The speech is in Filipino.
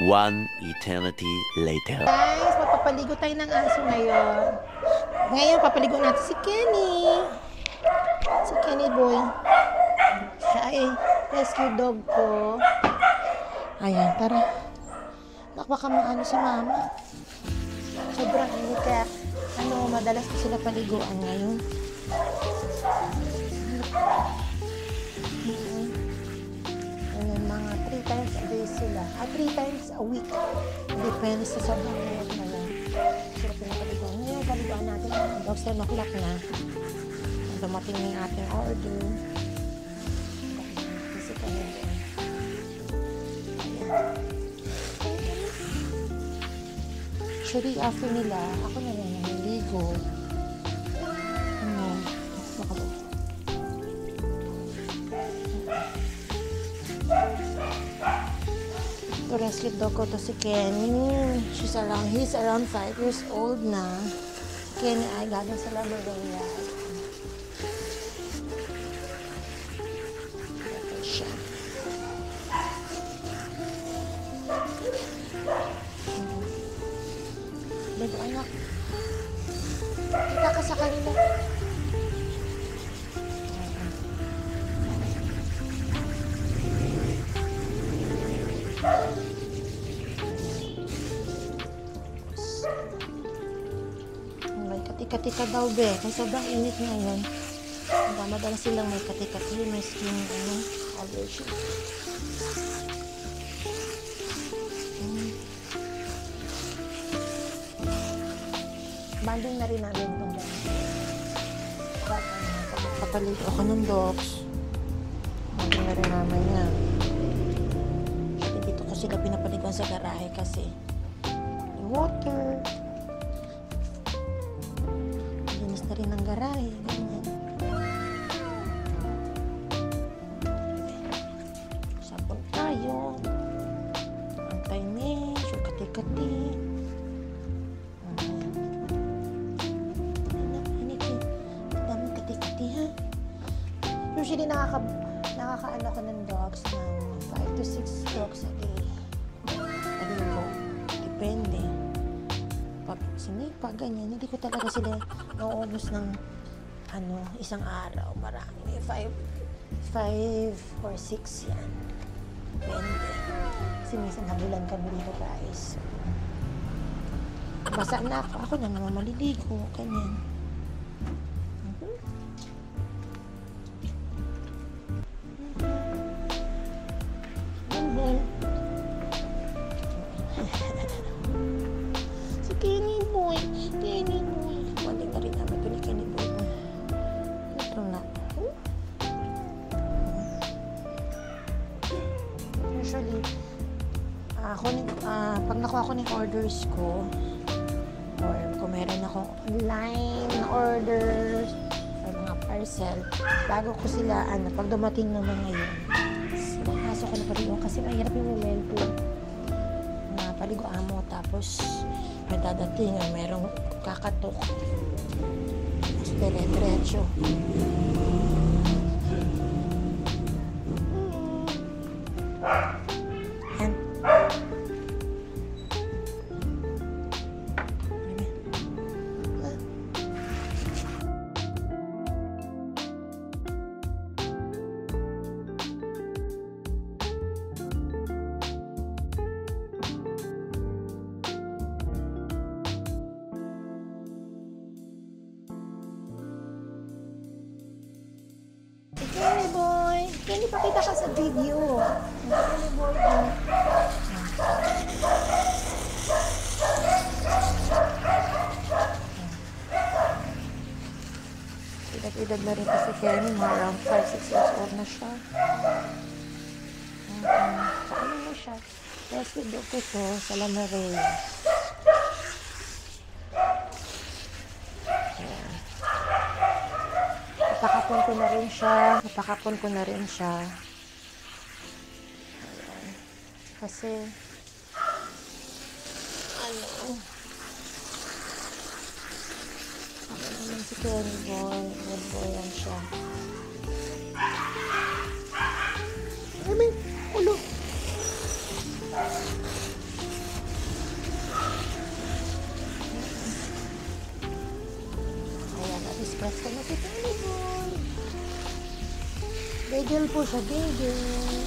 One eternity later. Guys, magpapaligo tayo ng aso ngayon. Ngayon, papaligo natin si Kenny. Si Kenny boy. Siya ay rescue dog ko. Ayan, tara. Baka maano si mama. Sobrang init kaya madalas ko sila paliguan ngayon. Ayan, mga 3 times a day sila. 3 times a week. Depende sa sobrang init na yan. Sila pinapaliguan. Ngayon, paliguan natin. Dogs 10 o'clock na. Dumating na yung ating order. Kasi kaya actually, after nila, ako na lang naliligo. Ito, rescue dog ko to si Kenny. He's around 5 years old na. Kenny ay galing sa Labrador. Ito siya. Bago anak. Kita ka sa kanila. May katika-tika daw be. Kasi sobrang init ngayon. Madalas silang may katika-tika. May skin allergy. Banding na rin namin itong kapaligo ako ng dogs. Banding na rin namin yan. Dito ko sila pinapaliguan sa garahe kasi water. Linis na rin ang garahe. Ganyan. Sabon tayo. Antay ni. Kati-kati. Usually, nakakaano ko ng dogs ng 5 to 6 dogs a day. Depende. Pag sinipa, ganyan, hindi ko talaga sila nauubos ng isang araw. Marami. 5 or 6 yan. Depende. Kasi minsan habulan kami dito, guys. Basa na ako. Ako na naman maliligo. Ganyan. Si Kenny boy. Wala na rin namin ito ni Kenny boy. Ito na. Usually, pag nakuha ko ng orders ko, or kung meron akong online na orders, or mga parcel, bago ko sila, pag dumating naman ngayon, pinapasok ko na paligo kasi mahirap yung momento na paliguan mo tapos may dadating merong kakatok tapos dire-diretso. Kenny boy! Kenny, pakita ka sa video. Kenny boy. Edad na rin kasi Kenny. Around 5-6 years old na siya. Sa ano na siya? Rescue dog ko to sa Lamaray. Napakapon ko na rin siya. Ayan. Kasi, naman si Kenny boy. Good boy yan siya. Ulo. Bagel po siya, bagel.